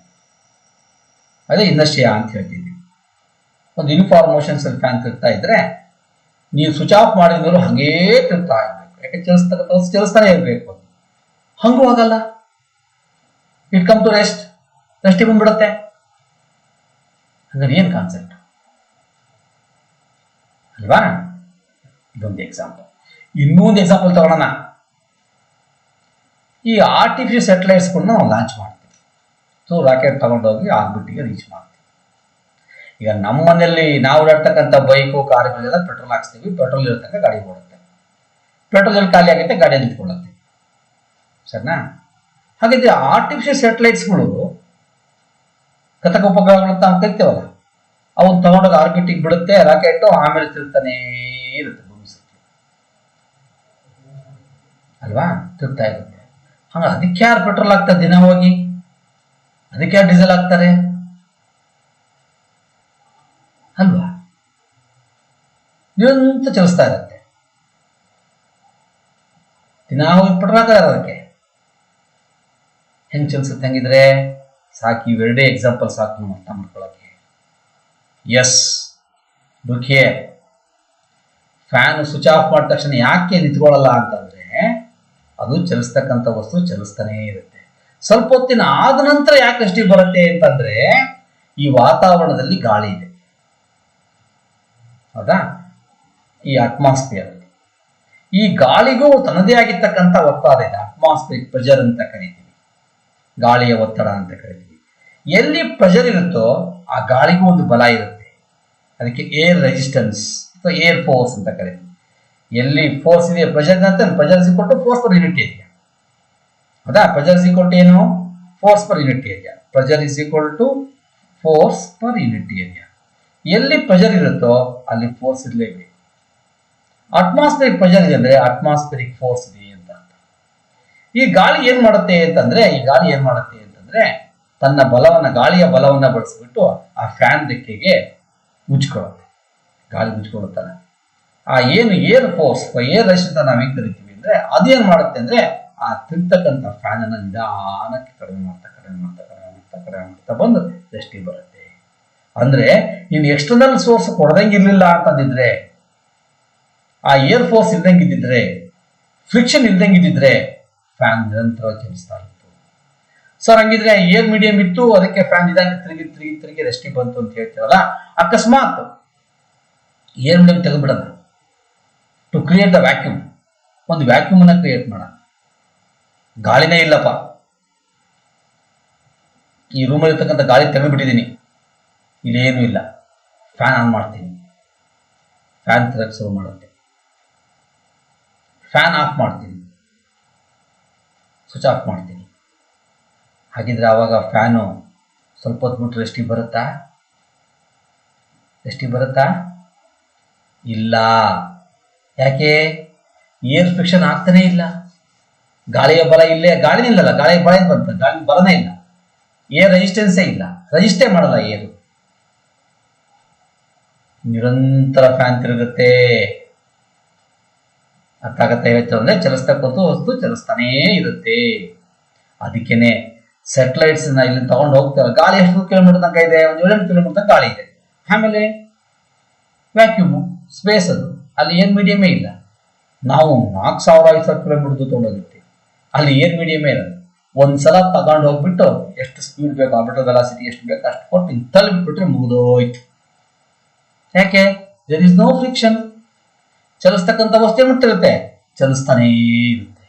ಅದೇ ಇನ್ನಷ್ಟೇ ಅಂತ ಹೇಳ್ತಿದ್ವಿ. ಒಂದು ಯೂನಿಫಾರ್ಮ್ ಮೋಷನ್ಸ್ ಅಲ್ಲಿ ಫ್ಯಾನ್ ತಿರುಗ್ತಾ ಇದ್ರೆ ನೀವು ಸ್ವಿಚ್ ಆಫ್ ಮಾಡಿದ್ರು ಹಂಗೇ ತಿರುಗ್ತಾ ಇರ್ಬೇಕು. ಯಾಕೆ ಚಲಿಸ್ತಾನೆ ಇರಬೇಕು. ಹಂಗೂ ಆಗಲ್ಲ, ಇಟ್ ಕಮ್ ಟು ರೆಸ್ಟಿಗೆ ಬಂದ್ಬಿಡುತ್ತೆ. ಹಂಗಾರೆ ಏನ್ ಕಾನ್ಸೆಪ್ಟ್ ಅಲ್ವಾ? ಇದೊಂದು ಎಕ್ಸಾಂಪಲ್. ಇನ್ನೊಂದು ಎಕ್ಸಾಂಪಲ್ ತಗೊಳ್ಳೋಣ. ಈ ಆರ್ಟಿಫಿಷಿಯಲ್ ಸ್ಯಾಟಲೈಟ್ಸ್ಗಳನ್ನ ನಾವು ಲಾಂಚ್ ಮಾಡ್ತೀವಿ. ಸೊ ರಾಕೆಟ್ ತಗೊಂಡೋಗಿ ಆರ್ಬಿಟಿಗೆ ರೀಚ್ ಮಾಡ್ತೀವಿ. ಈಗ ನಮ್ಮ ಮನೆಯಲ್ಲಿ ನಾವು ಇರತಕ್ಕಂಥ ಬೈಕು ಕಾರುಗಳೆಲ್ಲ ಪೆಟ್ರೋಲ್ ಹಾಕ್ಸ್ತೀವಿ, ಪೆಟ್ರೋಲ್ ಇರತಕ್ಕ ಗಾಡಿ ಓಡುತ್ತೆ. ಪೆಟ್ರೋಲ್ ಎಲ್ಲಿ ಖಾಲಿ ಆಗುತ್ತೆ, ಗಾಡಿಯಲ್ಲಿ ನಿಂತ್ಕೊಳ್ಳುತ್ತೆ. ಸರಿನಾ? ಹಾಗಿದ್ರೆ ಆರ್ಟಿಫಿಷಿಯಲ್ ಸ್ಯಾಟಲೈಟ್ಸ್ಗಳು ಕೃತಕ ಉಪಗ್ರಹಗಳು ಅಂತ ನಾವು ಕರಿತೇವಲ್ಲ, ಅವನ್ನ ತಗೊಂಡೋಗಿ ಆರ್ಬಿಟಿಗೆ ಬಿಡುತ್ತೆ ರಾಕೆಟ್, ಆಮೇಲೆ ತಿರುಗ್ತಾನೇ ಇರುತ್ತೆ ಭೂಮಿ ಸುತ್ತ ಅಲ್ವಾ, ತಿರುಗ್ತಾ ಇರುತ್ತೆ. ಹಂಗ ಅದಕ್ಕೆ ಯಾರು ಪೆಟ್ರೋಲ್ ಹಾಕ್ತಾರೆ ದಿನ ಹೋಗಿ? ಅದಕ್ಕೆ ಯಾರು ಡೀಸೆಲ್ ಹಾಕ್ತಾರೆ ಅಲ್ವಾ? ನಿರಂತರ ಚಲಿಸ್ತಾ ಇರುತ್ತೆ. ದಿನ ಹೋಗಿ ಪೆಟ್ರೋಲ್ ಹಾಕ್ತಾರೆ ಅದಕ್ಕೆ. ಹೆಂಗ್ ಚಲಿಸುತ್ತೆ? ಹೆಂಗಿದ್ರೆ ಸಾಕು, ಇವೆರಡೇ ಎಕ್ಸಾಂಪಲ್ ಸಾಕು ನಾವು ಅರ್ಥ ಮಾಡ್ಕೊಳ್ಳೋಕೆ. ಎಸ್, ದುಃಖಿಯೇ ಫ್ಯಾನ್ ಸ್ವಿಚ್ ಆಫ್ ಮಾಡಿದ ತಕ್ಷಣ ಯಾಕೆ ನಿಂತ್ಕೊಳ್ಳಲ್ಲ ಅಂತಂದ್ರೆ ಅದು ಚಲಿಸ್ತಕ್ಕಂಥ ವಸ್ತು ಚಲಿಸ್ತಾನೇ ಇರುತ್ತೆ. ಸ್ವಲ್ಪ ಹೊತ್ತಿನ ಆದ ನಂತರ ಯಾಕೆ ಅಷ್ಟೇ ಬರುತ್ತೆ ಅಂತಂದ್ರೆ ಈ ವಾತಾವರಣದಲ್ಲಿ ಗಾಳಿ ಇದೆ, ಹೌದಾ? ಈ ಅಟ್ಮಾಸ್ಫಿಯರ್, ಈ ಗಾಳಿಗೂ ತನ್ನದೇ ಆಗಿರ್ತಕ್ಕಂಥ ಒತ್ತಡ ಇದೆ. ಅಟ್ಮಾಸ್ಫಿಯರಿಕ್ ಪ್ರೆಷರ್ ಅಂತ ಕರಿತೀವಿ, ಗಾಳಿಯ ಒತ್ತಡ ಅಂತ ಕರಿತೀವಿ. ಎಲ್ಲಿ ಪ್ರೆಷರ್ ಇರುತ್ತೋ ಆ ಗಾಳಿಗೂ ಒಂದು ಬಲ ಇರುತ್ತೆ. ಅದಕ್ಕೆ ಏರ್ ರೆಸಿಸ್ಟೆನ್ಸ್ ಅಥವಾ ಏರ್ ಫೋರ್ಸ್ ಅಂತ ಕರಿತೀವಿ. ಎಲ್ಲಿ ಫೋರ್ಸ್ ಇದೆ, ಪ್ರೆಷರ್ ಅಂತ, pressure is equal to force per unit area, ಹೌದಾ? ಪ್ರೆಷರ್ ಇಸ್ ಈಕ್ವಲ್ ಟು ಏನು? Force per unit area. Pressure is equal to force per unit area. ಎಲ್ಲಿ ಪ್ರೆಷರ್ ಇರುತ್ತೋ ಅಲ್ಲಿ ಫೋರ್ಸ್ ಇರಲೇಬೇಕು. ಅಟ್ಮಾಸ್ಫಿಯರಿಕ್ ಪ್ರೆಷರ್ ಇದೆ ಅಂದ್ರೆ ಅಟ್ಮಾಸ್ಫಿಯರಿಕ್ ಫೋರ್ಸ್ ಇದೆ ಅಂತ. ಈ ಗಾಳಿ ಏನ್ ಮಾಡುತ್ತೆ ಅಂತಂದ್ರೆ ತನ್ನ ಬಲವನ್ನ, ಗಾಳಿಯ ಬಲವನ್ನ ಬಳಸಿಬಿಟ್ಟು ಆ ಫ್ಯಾನ್ ರೆಕ್ಕೆಗೆ ಉಜ್ಕೊಳ್ಳುತ್ತೆ. ಗಾಳಿ ಉಜ್ಕೊಳ್ಳುತ್ತಲ್ಲ, ಆ ಏನು ಏರ್ ಫೋರ್ಸ್, ಏರ್ ರಶ್ ಅಂತ ನಾವೇನ್ ಕರಿತೀವಿ ಅಂದ್ರೆ ಅದೇನ್ ಮಾಡುತ್ತೆ ಅಂದ್ರೆ ಆ ತಿರ್ತಕ್ಕಂಥ ಫ್ಯಾನ್ ಅನ್ನ ನಿಧಾನಕ್ಕೆ ಕಡಿಮೆ ಮಾಡ್ತಾ ಬಂದು ರೆಸ್ಟಿಗೆ ಬರುತ್ತೆ. ಅಂದ್ರೆ ನೀನು ಎಕ್ಸ್ಟರ್ನಲ್ ಸೋರ್ಸ್ ಕೊಡದಂಗಿರ್ಲಿಲ್ಲ ಅಂತಂದಿದ್ರೆ, ಆ ಏರ್ ಫೋರ್ಸ್ ಇದ್ದಂಗಿದ್ದಿದ್ರೆ, ಫ್ರಿಕ್ಷನ್ ಇದ್ದಂಗಿದ್ದಿದ್ರೆ ಫ್ಯಾನ್ ನಿರಂತರ ಚಲಿಸ್ತಾ ಇತ್ತು. ಸರ್ ಹಂಗಿದ್ರೆ ಏರ್ ಮೀಡಿಯಂ ಇತ್ತು, ಅದಕ್ಕೆ ಫ್ಯಾನ್ ಇದಂಗೆ ತಿರುಗಿ ರೆಸ್ಟಿಗೆ ಬಂತು ಅಂತ ಹೇಳ್ತೀರಲ್ಲ, ಅಕಸ್ಮಾತ್ ಏರ್ ಮೀಡಿಯಂ ತೆಗೆದ್ಬಿಡೋಣ ಟು ಕ್ರಿಯೇಟ್ ದ ವ್ಯಾಕ್ಯೂಮ್, ಒಂದು ವ್ಯಾಕ್ಯೂಮ್ ಅನ್ನ ಕ್ರಿಯೇಟ್ ಮಾಡೋಣ. ಗಾಳಿನೇ ಇಲ್ಲಪ್ಪ, ಈ ರೂಮಲ್ಲಿ ಇರ್ತಕ್ಕಂಥ ಗಾಳಿ ತೆಗೆದುಬಿಟ್ಟಿದ್ದೀನಿ, ಇಲ್ಲೇನು ಇಲ್ಲ, ಫ್ಯಾನ್ ಆನ್ ಮಾಡ್ತೀನಿ, ಫ್ಯಾನ್ ತಿರಗಕ್ಕೆ ಶುರು ಮಾಡುತ್ತೆ. ಫ್ಯಾನ್ ಆಫ್ ಮಾಡ್ತೀನಿ, ಸ್ವಿಚ್ ಆಫ್ ಮಾಡ್ತೀನಿ. ಹಾಗಿದ್ರೆ ಆವಾಗ ಫ್ಯಾನು ಸ್ವಲ್ಪ ಹೊತ್ತು ಬಿಟ್ಟು ರೆಸ್ಟಿಗೆ ಬರುತ್ತಾ? ಇಲ್ಲ. ಯಾಕೆ? ಏರ್ ಫ್ರಿಕ್ಷನ್ ಆಗ್ತಾನೇ ಇಲ್ಲ, ಗಾಳಿಯ ಬಲ ಇಲ್ಲೇ, ಗಾಳಿನೇ ಇಲ್ಲಲ್ಲ, ಗಾಳಿಯ ಬಲ ಬಂತ, ಗಾಳಿ ಬಲನೇ ಇಲ್ಲ, ಏರ್ ರೆಸಿಸ್ಟೆನ್ಸೇ ಇಲ್ಲ, ರೆಜಿಸ್ಟೇ ಮಾಡಲ್ಲ ಏರು. ನಿರಂತರ ಫ್ಯಾನ್ ತಿರುಗುತ್ತೆ. ಅರ್ಥ ಆಗತ್ತೆ ಅಂದ್ರೆ ಚಲಿಸ್ತಕ್ಕಂಥ ವಸ್ತು ಚಲಿಸ್ತಾನೇ ಇರುತ್ತೆ. ಅದಕ್ಕೇನೆ ಸ್ಯಾಟಲೈಟ್ಸ್ ಇಲ್ಲಿ ತಗೊಂಡು ಹೋಗ್ತಾರೆ. ಗಾಳಿ ಎಷ್ಟು ಕಿಲೋಮೀಟರ್ ತನಕ ಇದೆ? ಒಂದು 7 ಕಿಲೋಮೀಟರ್ ತನಕ ಗಾಳಿ ಇದೆ. ಆಮೇಲೆ ವ್ಯಾಕ್ಯೂಮು, ಸ್ಪೇಸ್, ಅದು ಅಲ್ಲಿ ಏರ್ ಮೀಡಿಯಮೇ ಇಲ್ಲ. ನಾವು 4000-5000 ಕಿಲೋಮೀಟರ್ ತಗೊಂಡೋಗಿರ್ತೀವಿ, ಅಲ್ಲಿ ಏರ್ ಮೀಡಿಯಮೇ ಇರೋದು. ಒಂದ್ಸಲ ತಗೊಂಡು ಹೋಗ್ಬಿಟ್ಟು ಎಷ್ಟು ಸ್ಪೀಡ್ ಬೇಕು, ಆರ್ಬಿಟಲ್ ವೆಲಾಸಿಟಿ ಎಷ್ಟು ಬೇಕು ಅಷ್ಟು ಕೊಟ್ಟು ತಲುಪಿಬಿಟ್ರೆ ಮುಗಿದೋಯ್ತು. ಯಾಕೆ? There is no friction. ಚಲಿಸ್ತಕ್ಕಂಥ ವಸ್ತು ಮುಟ್ಟಿರುತ್ತೆ, ಚಲಿಸ್ತಾನೇ ಇರುತ್ತೆ,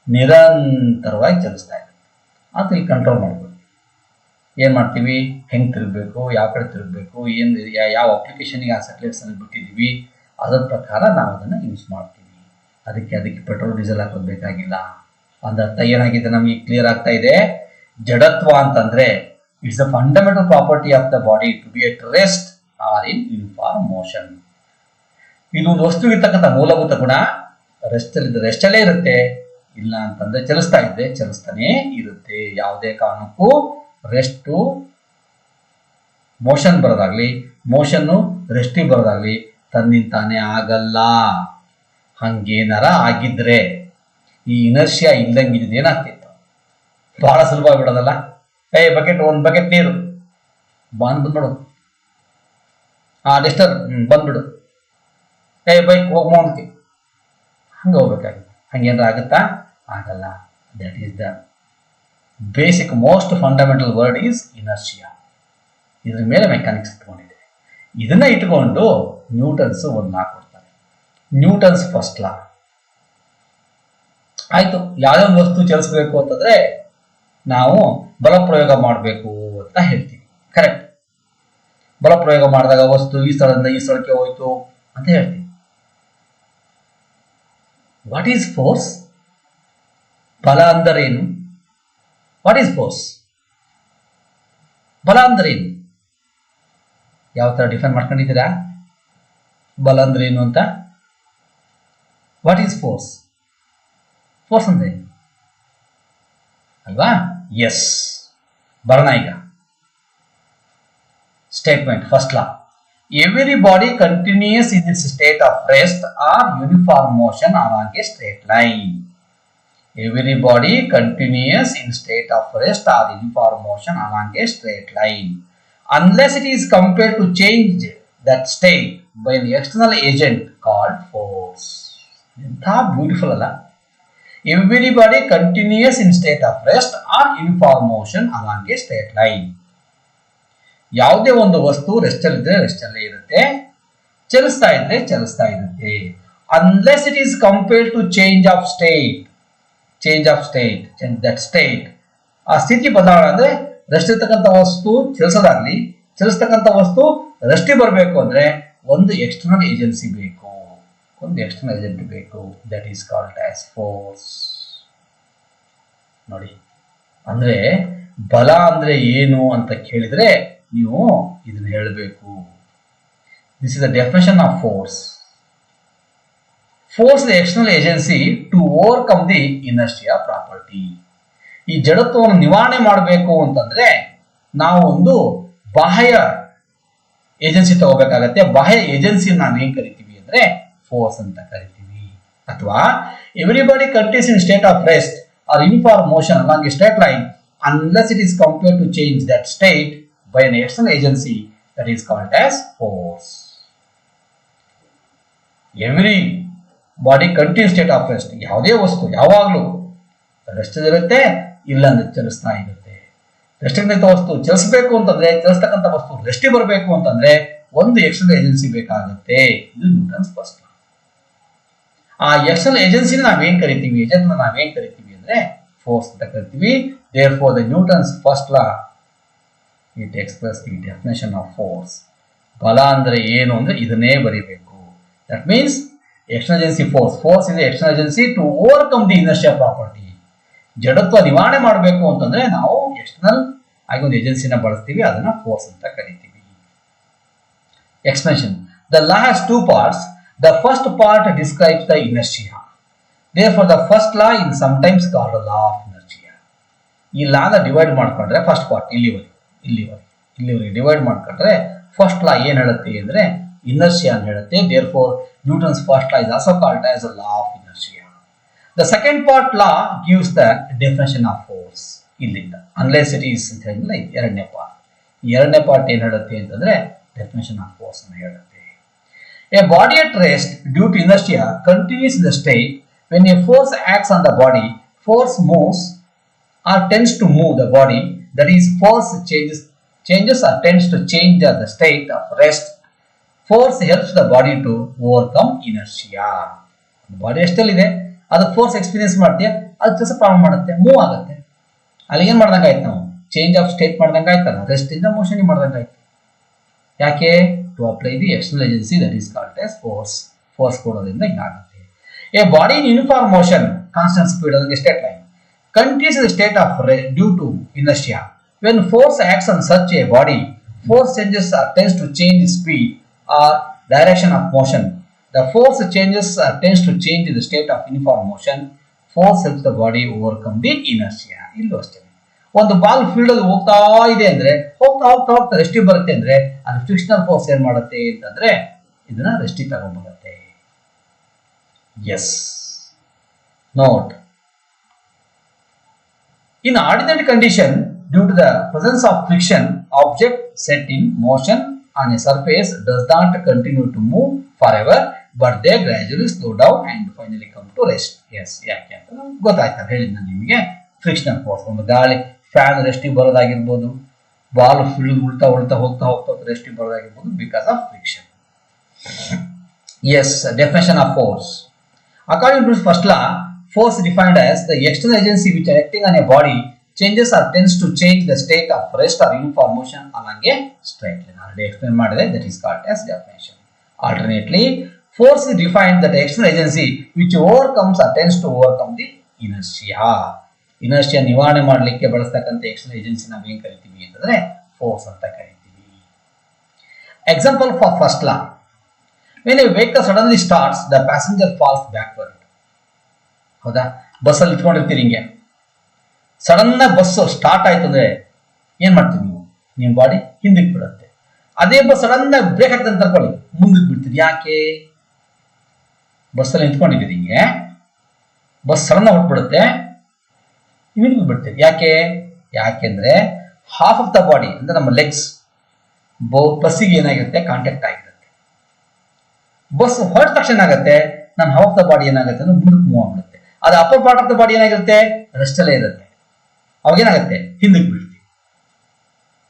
ನಿರಂತರವಾಗಿ ಚಲಿಸ್ತಾ ಇರುತ್ತೆ. ಅದು ಇಲ್ಲಿ ಕಂಟ್ರೋಲ್ ಮಾಡ್ಬೋದು. ಏನು ಮಾಡ್ತೀವಿ? ಹೆಂಗೆ ತಿರುಗಬೇಕು, ಯಾವ ಕಡೆ ತಿರುಗಬೇಕು, ಏನು ಯಾವ ಅಪ್ಲಿಕೇಶನ್ಗೆ ಆ ಸ್ಯಾಟಲೈಟ್ಸನ್ನು ಬಿಟ್ಟಿದ್ದೀವಿ, ಅದರ ಪ್ರಕಾರ ನಾವು ಅದನ್ನು ಯೂಸ್ ಮಾಡ್ತೀವಿ. ಅದಕ್ಕೆ ಪೆಟ್ರೋಲ್ ಡೀಸೆಲ್ ಹಾಕೋದು ಬೇಕಾಗಿಲ್ಲ. ಅಂದರ್ಥ ಏನಾಗಿದೆ ನಮಗೆ ಕ್ಲಿಯರ್ ಆಗ್ತಾ ಇದೆ. ಜಡತ್ವ ಅಂತಂದ್ರೆ it's a fundamental property of the body to be at rest or in uniform motion. ಇದು ಒಂದು ವಸ್ತು ಇರ್ತಕ್ಕಂಥ ಮೂಲಭೂತ ಗುಣ. ರೆಸ್ಟಲ್ಲೇ ಇರುತ್ತೆ, ಇಲ್ಲ ಅಂತಂದ್ರೆ ಚಲಿಸ್ತಾ ಇದ್ರೆ ಚಲಿಸ್ತಾನೇ ಇರುತ್ತೆ. ಯಾವುದೇ ಕಾರಣಕ್ಕೂ ರೆಸ್ಟು ಮೋಷನ್ ಬರೋದಾಗ್ಲಿ, ಮೋಷನ್ನು ರೆಸ್ಟಿಗೆ ಬರೋದಾಗ್ಲಿ ತನ್ನಿಂತಾನೇ ಆಗಲ್ಲ. ಹಂಗೇನಾರ ಆಗಿದ್ರೆ ಈ ಇನರ್ಷಿಯಾ ಇಲ್ದಂಗಿದ್ದು ಏನಾಗ್ತಿತ್ತು? ಬಹಳ ಸುಲಭ ಬಿಡೋದಲ್ಲ. ಒಂದು ಬಕೆಟ್ ನೀರು ಬಂದ್ಬಿಡು, ಡೆಸ್ಟರ್ ಬಂದ್ಬಿಡು, ಬೈಕ್ ಹೋಗ್ ಮುಂದಕ್ಕೆ, ಹಂಗೆ ಹೋಗ್ಬೇಕಾಗಿತ್ತು. ಹಂಗೇನಾರ ಆಗುತ್ತಾ? ಆಗಲ್ಲ. That is the basic most fundamental word is inertia. ಇದ್ರ ಮೇಲೆ ಮೆಕ್ಯಾನಿಕ್ಸ್ ಇಟ್ಕೊಂಡಿದೆ. ಇದನ್ನ ಇಟ್ಕೊಂಡು ನ್ಯೂಟನ್ಸ್ ಒಂದು ಲಾ ಕೊಡ್ತಾರೆ, ನ್ಯೂಟನ್ಸ್ ಫಸ್ಟ್ ಲಾ. ಆಯ್ತು, ಯಾವುದೇ ಒಂದು ವಸ್ತು ಚಲಿಸ್ಬೇಕು ಅಂತಂದ್ರೆ ನಾವು ಬಲ ಪ್ರಯೋಗ ಮಾಡಬೇಕು ಅಂತ ಹೇಳ್ತೀವಿ. ಕರೆಕ್ಟ್. ಬಲ ಪ್ರಯೋಗ ಮಾಡಿದಾಗ ವಸ್ತು ಈ ಸ್ಥಳದಿಂದ ಈ ಸ್ಥಳಕ್ಕೆ ಹೋಯ್ತು ಅಂತ ಹೇಳ್ತೀವಿ. What is force? ಬಲ ಅಂದರೇನು? What is force? ಬಲ ಅಂದರೇನು? ಯಾವ ತರ ಡಿಫೈನ್ ಮಾಡ್ಕೊಂಡಿದ್ದೀರಾ? ಬಲ ಅಂದ್ರೆ ಏನು ಅಂತ? What is force? ಫೋರ್ಸ್ ಅಂದ್ರೆ ಅಲ್ವಾ? ಎಸ್, ಬರೋಣ ಈಗ statement first law. Every body continues in its state of rest or uniform motion along a straight line. Every body continues in state of rest or uniform motion along a straight line, unless it is compelled to change that state by an external agent called force. ಎಂಥ beautiful ಅಲ್ಲ. Every body continues in state of rest or uniform motion along a straight line. ಯಾವುದೇ ಒಂದು ವಸ್ತು rest ಅಲ್ಲಿದ್ರೆ rest ಅಲ್ಲೇ ಇರುತ್ತೆ, ಚಲಿಸ್ತಾ ಇದ್ರೆ ಚಲಿಸ್ತಾ ಇರುತ್ತೆ. Unless it is compared to change of state that state. ಆ ಸ್ಥಿತಿ ಬದಲಾವಣೆ ಅಂದ್ರೆ ರೆಸ್ಟ್ ಇರ್ತಕ್ಕಂಥ ವಸ್ತು ಚಲಿಸೋದಾಗ್ಲಿ, ಚಲಿಸ್ತಕ್ಕಂಥ ವಸ್ತು ರೆಸ್ಟಿ ಬರಬೇಕು ಅಂದ್ರೆ ಒಂದು ಎಕ್ಸ್ಟರ್ನಲ್ ಏಜೆನ್ಸಿ ಬೇಕು, ಒಂದು ಎಕ್ಸ್ಟರ್ನಲ್ ಏಜೆಂಟ್ ಬೇಕು. That is called as force. ನೋಡಿ, ಅಂದ್ರೆ ಬಲ ಅಂದ್ರೆ ಏನು ಅಂತ ಕೇಳಿದ್ರೆ ನೀವು ಇದನ್ನ ಹೇಳಬೇಕು. This is the definition of force. Force the external agency to overcome the inertia property. ಈ ಜಡತ್ವವನ್ನು ನಿವಾರಣೆ ಮಾಡಬೇಕು ಅಂತಂದ್ರೆ ನಾವು ಒಂದು ಬಾಹ್ಯ ಏಜೆನ್ಸಿ ತಗೋಬೇಕಾಗತ್ತೆ. ಬಾಹ್ಯ ಏಜೆನ್ಸಿ ನಾವೇನ್ ಕರಿತೀವಿ ಅಂದ್ರೆ ಫೋರ್ಸ್ ಅಂತ ಕರಿತೀವಿ. ಅಥವಾ everybody continues in state of rest or uniform motion along a straight line unless it is compelled to change that state by an external agency that is called as force. Every body continues state of rest. ಯಾವುದೇ ವಸ್ತು ಯಾವಾಗಲೂ rest ಇರುತ್ತೆ, ಇಲ್ಲ ಅಂದ್ರೆ ಚಲಿಸ್ತಾ ಇರುತ್ತೆ. Rest ಇದ್ದಂಥ ವಸ್ತು ಚಲಿಸಬೇಕು ಅಂತಂದ್ರೆ, ಚಲಿಸ್ತಕ್ಕಂಥ ವಸ್ತು ರೆಸ್ಟಿ ಬರಬೇಕು ಅಂತಂದ್ರೆ ಒಂದು ಎಕ್ಸ್ಟರ್ನಲ್ ಏಜೆನ್ಸಿ ಬೇಕಾಗುತ್ತೆ. ಇದು ನ್ಯೂಟನ್ಸ್ ಫಸ್ಟ್ ಲಾ. ಆ ಎಕ್ಸ್ಟರ್ನಲ್ ಏಜೆನ್ಸಿನ ನಾವೇನ್ ಕರಿತೀವಿ, ಏಜೆಂಟ್ ನಾವೇನ್ ಕರಿತೀವಿ ಅಂದ್ರೆ ಫೋರ್ಸ್ ಅಂತ ಕರಿತೀವಿ. Therefore, the Newton's first law, it expresses the definition of force. ಬಲ ಅಂದ್ರೆ ಏನು ಅಂದ್ರೆ ಇದನ್ನೇ ಬರೀಬೇಕು. That means external agency force. Force is the external agency to overcome the inertia property. ಜಡತ್ವ ನಿವಾರಣೆ ಮಾಡಬೇಕು ಅಂತಂದ್ರೆ ನಾವು ಎಕ್ಸ್ಟರ್ನಲ್ ಆಗಿ ಒಂದು ಏಜೆನ್ಸಿನ ಬಳಸ್ತೀವಿ, ಅದನ್ನ ಫೋರ್ಸ್ ಅಂತ ಕರಿತೀವಿ. Expansion. The law has two parts. The first part describes the inertia. Therefore, the first law is sometimes called the law of inertia. ಈ ಲಾನ ಡಿವೈಡ್ ಮಾಡ್ಕೊಂಡ್ರೆ ಫಸ್ಟ್ ಪಾರ್ಟ್ ಇಲ್ಲಿವರೆಗೆ ಡಿವೈಡ್ ಮಾಡ್ಕೊಂಡ್ರೆ ಫಸ್ಟ್ ಲಾ ಏನ್ ಹೇಳುತ್ತೆ ಅಂದ್ರೆ ಇನರ್ಷಿಯಾ ಅಂತ ಹೇಳುತ್ತೆ. Therefore Newton's first law is also called as a law of inertia. The second part law gives the definition of force. ಇಲ್ಲಿಂದ ಅನ್ಲೆಸ್ ಇಟ್ ಈಸ್ ಅಂತ ಹೇಳಿಲ್ಲ, ಎರಡನೇ ಪಾರ್ಟ್ ಏನ್ ಹೇಳುತ್ತೆ ಅಂತಂದ್ರೆ ಡೆಫಿನೇಷನ್ ಆಫ್ ಫೋರ್ಸ್ ಅನ್ನು ಹೇಳುತ್ತೆ. A body at rest due to inertia continues in the state when a force acts on the body. Force moves or tends to move the body, that is force changes or tends to change the state of rest. Force helps the body to overcome inertia. Body ಎಷ್ಟಲ್ಲಿದೆ ಅದು force experience ಮಾಡ್ತೀಯ, ಅದು ಕೆಲಸ ಪ್ರಾರಂಭ ಮಾಡುತ್ತೆ, move ಆಗುತ್ತೆ. ಅಲ್ಲಿ ಏನ್ ಮಾಡ್ದಂಗೆ ಆಯ್ತು, ನಾವು ಚೇಂಜ್ ಆಫ್ ಸ್ಟೇಟ್ ಮಾಡ್ದಂಗೆ ಆಯ್ತಲ್ಲ, ರೆಸ್ಟ್ ಇಂದ ಮೋಷನ್ ಮಾಡ್ದಂಗೆ ಆಯ್ತು. ಯಾಕೆ? To apply the external agency that is called as force ಕೊಡೋದ್ರಿಂದ ಹಿಂಗಾಗುತ್ತೆ. A body in uniform motion constant speed ಅದಕ್ಕೆ state line continues in the state of rest due to inertia. When force acts on such a body, force changes or tends to change the speed or direction of motion. The force changes or tends to change the state of uniform motion. Force helps the body overcome the inertia. ಇಲ್ಲೂ ಅಷ್ಟೇ, ಒಂದು ball field ಅಲ್ಲಿ ಹೋಗ್ತಾ ಇದೆ ಅಂದ್ರೆ ಹೋಗ್ತಾ ರೆಸ್ಟಿ ಬರುತ್ತೆ ಅಂದ್ರೆ ಅದು ಫ್ರಿಕ್ಷನಲ್ ಫೋರ್ಸ್ ಏನ್ ಮಾಡುತ್ತೆ ಅಂತಂದ್ರೆ ಇದನ್ನ ರೆಸ್ಟಿ ತಗೊಂಡ್ಬರುತ್ತೆ. Yes, note. In ordinary condition, due to the presence of friction, object set in motion on a surface does not continue to move forever, but they gradually slow down and finally come to rest. Yes, ಯಾಕೆ ಅಂತ ಗೊತ್ತಾಯ್ತಾ ಹೇಳಿದ್ನ ನಿಮಗೆ. Frictional force, ಒಂದು ಗಾಳಿ fan ರೆಸ್ಟಿಗೆ ಬರೋದಾಗಿರ್ಬೋದು, ball field ಉಳ್ತಾ ಹೋಗ್ತಾ ರೆಸ್ಟಿಗೆ ಬರೋದಾಗಿರ್ಬೋದು, because of friction. Yes, definition of force. According to first law, force defined as the external agency which acting on a body changes or tends to change the state of rest or uniform motion along a straight line. Already explain ಮಾಡಿದೆ, that is called as definition. Alternately, force is defined that the external agency which overcomes or tends to overcome the inertia. Inertia ನಿವಾರಣೆ ಮಾಡಲಿಕ್ಕೆ ಬಳಸತಕ್ಕಂಥ external agency ನಾವು ಏನು ಕರಿತೀವಿ ಅಂತಂದ್ರೆ force ಅಂತ ಕರಿತೀವಿ. Example for first law. When a vehicle suddenly starts, the passenger falls backward. ಹೌದಾ? ಬಸ್ಸಲ್ಲಿ ಇಟ್ಕೊಂಡಿರ್ತೀರಿ, ಹಿಂಗೆ ಸಡನ್ ಆಗಿ ಬಸ್ ಸ್ಟಾರ್ಟ್ ಆಯ್ತು ಅಂದ್ರೆ ಏನ್ ಮಾಡ್ತೀವಿ ನಿಮ್ಮ ಬಾಡಿ ಹಿಂದಕ್ಕೆ ಬಿಡುತ್ತೆ. ಅದೇ ಬಸ್ ಸಡನ್ ಬ್ರೇಕ್ ಹಾಕ್ತಂತ ತರ್ಕೊಳ್ಳಿ, ಮುಂದಕ್ಕೆ ಬಿಡ್ತೀರಿ. ಯಾಕೆ? ಬಸ್ಸಲ್ಲಿ ನಿಂತ್ಕೊಂಡಿದ್ದೀರಿ, ಹಿಂಗೆ ಬಸ್ ಸಡನ್ ಹೊಟ್ಬಿಡುತ್ತೆ, ಹಿಂದಕ್ಕೆ ಬಿಡ್ತೀರಿ. ಯಾಕೆಂದ್ರೆ ಹಾಫ್ ಆಫ್ ದ ಬಾಡಿ ಅಂದ್ರೆ ನಮ್ಮ ಲೆಗ್ಸ್ ಬಸ್ಸಿಗೆ ಏನಾಗಿರುತ್ತೆ, ಕಾಂಟ್ಯಾಕ್ಟ್ ಆಗಿರುತ್ತೆ. ಬಸ್ ಹೊರಟ ತಕ್ಷಣ ಆಗುತ್ತೆ, ನಮ್ಮ ಹಾಫ್ ಆಫ್ ದ ಬಾಡಿ ಏನಾಗುತ್ತೆ ಅಂದ್ರೆ ಮುಂದಕ್ಕೆ ಮೂವ್ ಆಗ್ಬಿಡುತ್ತೆ. ಅದು upper part of the body ಏನಾಗಿರುತ್ತೆ, ರೆಸ್ಟ್ ಅಲ್ಲೇ ಇರುತ್ತೆ. ಅವಾಗ ಏನಾಗುತ್ತೆ, ಹಿಂದಕ್ಕೆ ಬೀಳ್ತೀವಿ.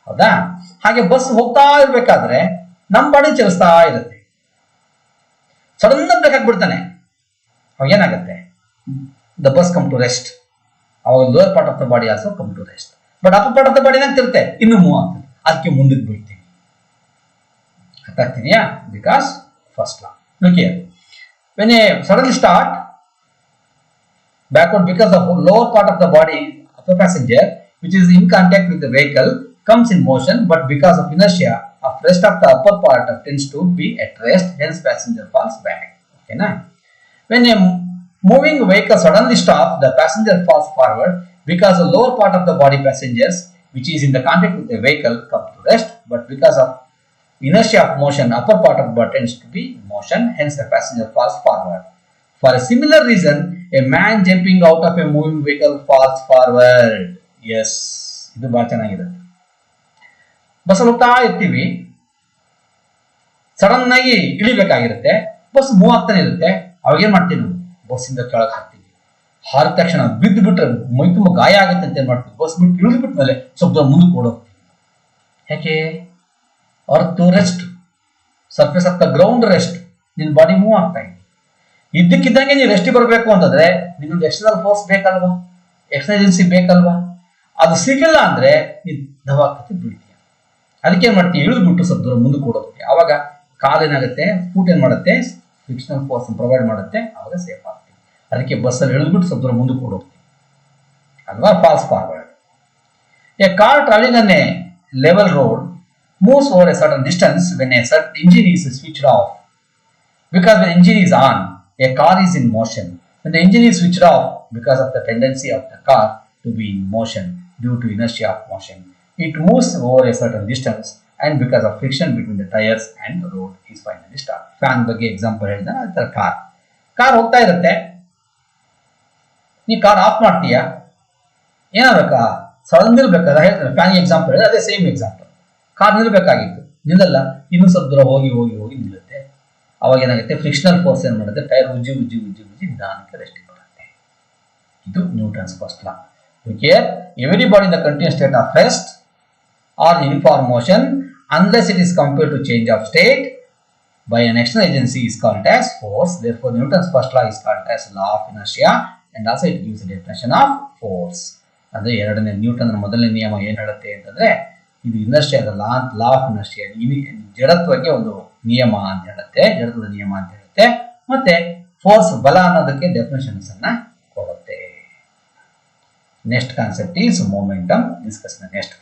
ಹೌದಾ? ಹಾಗೆ ಬಸ್ ಹೋಗ್ತಾ ಇರ್ಬೇಕಾದ್ರೆ ನಮ್ಮ ಬಾಡಿ ಚಲಿಸ್ತಾ ಇರುತ್ತೆ. ಸಡನ್ ಬ್ರೇಕ್ ಹಾಕ್ಬಿಡ್ತಾನೆ, ಅವಾಗ ಏನಾಗುತ್ತೆ, the bus come to rest. ಅವಾಗ lower part of the body also come to rest. But upper part of the body ಏನಾಗ್ತಿರುತ್ತೆ, ಇನ್ನು ಮೂವ್ ಆಗ್ತದೆ, ಅದಕ್ಕೆ ಮುಂದಕ್ಕೆ ಬೀಳ್ತೀವಿ. ಅರ್ಥ ಆಗ್ತಿದೆಯಾ? Because first law. Look here. When you suddenly start backward, because the lower part of the body of the passenger, which is in contact with the vehicle, comes in motion, but because of inertia of rest of the upper part tends to be at rest, hence passenger falls back. Okay, na? When a moving vehicle suddenly stops, the passenger falls forward because the lower part of the body passengers, which is in the contact with the vehicle, come to rest, but because of inertia of motion, upper part of the body tends to be in motion, hence the passenger falls forward. For a similar reason, a man jumping out of a moving vehicle falls forward. Yes, ಇದು ಬಹಳ ಚೆನ್ನಾಗಿದೆ. Bus ಹೋಗ್ತಾ ಇರ್ತೀವಿ, sudden ಆಗಿ ಇಳಿಬೇಕಾಗಿರುತ್ತೆ, bus move ಆಗ್ತಾನೆ ಇರುತ್ತೆ. ಅವಾಗ ಏನ್ ಮಾಡ್ತೀವಿ ನಾವು, ಬಸ್ಸಿಂದ ಕೆಳಗೆ ಹಾಕ್ತೀವಿ. ಹಾರಿದ ತಕ್ಷಣ ಬಿದ್ದು ಬಿಟ್ರೆ ಮೈ ತುಂಬ ಗಾಯ ಆಗುತ್ತೆ ಅಂತ ಏನ್ ಮಾಡ್ತೀವಿ, ಬಸ್ ಬಿಟ್ಟು ಇಳಿದು ಬಿಟ್ಟ ಮೇಲೆ ಸ್ವಲ್ಪ ಮುಂದಕ್ಕೆ ಓಡೋಗ್ತೀವಿ. ಯಾಕೆ? Earth rest, surface of the ground rest, ನಿನ್ನ ಬಾಡಿ ಮೂವ್ ಆಗ್ತಾ ಇದೆ. ಇದ್ದಕ್ಕಿದ್ದಂಗೆ ನೀವು ರೆಸ್ಟ್ ಬರಬೇಕು ಅಂತಂದ್ರೆ ನಿಮ್ಗೆ ಎಕ್ಸ್ಟರ್ನಲ್ ಫೋರ್ಸ್ ಬೇಕಲ್ವಾ, ಎಕ್ಸ್ಟರ್ನಲ್ ಏಜೆನ್ಸಿ ಬೇಕಲ್ವಾ? ಅದು ಸಿಗಲಿಲ್ಲ ಅಂದ್ರೆ ನೀವು ದವಾಕತ್ತೆ ಬೀಳ್ತೀಯ. ಅದಕ್ಕೆ ಏನ್ ಮಾಡ್ತೀವಿ, ಇಳಿದು ಬಿಟ್ಟು ಸ್ವಲ್ಪ ದೂರ ಮುಂದಕ್ಕೆ ಓಡೋಗ್ತೀವಿ. ಆವಾಗ ಕಾಲೇನಾಗುತ್ತೆ, ಫೂಟ್ ಏನ್ ಮಾಡುತ್ತೆ, ಫ್ರಿಕ್ಷನಲ್ ಫೋರ್ಸ್ ಪ್ರೊವೈಡ್ ಮಾಡುತ್ತೆ, ಆವಾಗ ಸೇಫ್ ಆಗ್ತೀವಿ. ಅದಕ್ಕೆ ಬಸ್ಸಲ್ಲಿ ಇಳಿದ್ಬಿಟ್ಟು ಸ್ವಲ್ಪ ದೂರ ಮುಂದಕ್ಕೆ ಓಡೋಗ್ತೀವಿ ಅಲ್ವಾ, falls forward. A car travelling on a level road moves over a certain distance when a certain engine is switched off. Because when engine is on, a car is in motion. When the engine is switched off, because of the tendency of the car to be in motion due to inertia of motion, it moves over a certain distance, and because of friction between the tires and the road is finally stopped. Fan ಬಗ್ಗೆ example ಹೇಳಿದ ಅದರ car ಹೋಗ್ತಾ ಇರುತ್ತೆ, ನೀ car of ಮಾಡ್ತೀಯಾ, ಏನಾಗಬೇಕಾ, sudden ನಿಲ್ಬೇಕಾದ್ರೆ ಹೇಳ್ತಾರೆ. Fan example ಹೇಳಿದ್ರೆ ಅದೇ ಸೇಮ್ ಎಕ್ಸಾಂಪಲ್. ಕಾರ್ ನಿಲ್ಬೇಕಾಗಿತ್ತು, ನಿಲ್ಲಲ್ಲ, ಇನ್ನೂ ಸ್ವಲ್ಪ ದೂರ ಹೋಗಿ ಹೋಗಿ ಹೋಗಿ ನಿಲ್ಲುತ್ತೆ. ಅವಾಗ ಏನಾಗುತ್ತೆ, ಫ್ರಿಕ್ಷನಲ್ ಫೋರ್ಸ್ ಏನ್ ಮಾಡುತ್ತೆ, ಟೈರ್ ಉಜ್ಜಿ ಉಜ್ಜಿ ಉಜ್ಜಿ ಉಜ್ಜಿ ನಿಧಾನಕ್ಕೆ ರೆಸ್ಟ್ ಬರುತ್ತೆ. ಇದು Newton's first law. Every body in the continues state of rest or uniform motion unless it is compared to change of state by an external agency is called as force. Therefore, Newton's first law is called as law of inertia, and also it gives a definition of force. ಅಂದ್ರೆ ಎರಡನೇ Newton ಮೊದಲನೇ ನಿಯಮ ಏನ್ ಹೇಳುತ್ತೆ ಅಂತಂದ್ರೆ, ಇದು ಇನರ್ಷಿಯಾದ ಲಾ of inertia, ಜಡತ್ವಕ್ಕೆ ಒಂದು ನಿಯಮ ಅಂತ ಹೇಳುತ್ತೆ, ಜಡತ್ವದ ನಿಯಮ ಅಂತ ಹೇಳುತ್ತೆ. ಮತ್ತೆ ಫೋರ್ಸ್ ಬಲ ಅನ್ನೋದಕ್ಕೆ ಡೆಫಿನೇಷನ್ಸ್ ಅನ್ನ ಕೊಡುತ್ತೆ. Next concept is momentum, discuss ನ ನೆಕ್ಸ್ಟ್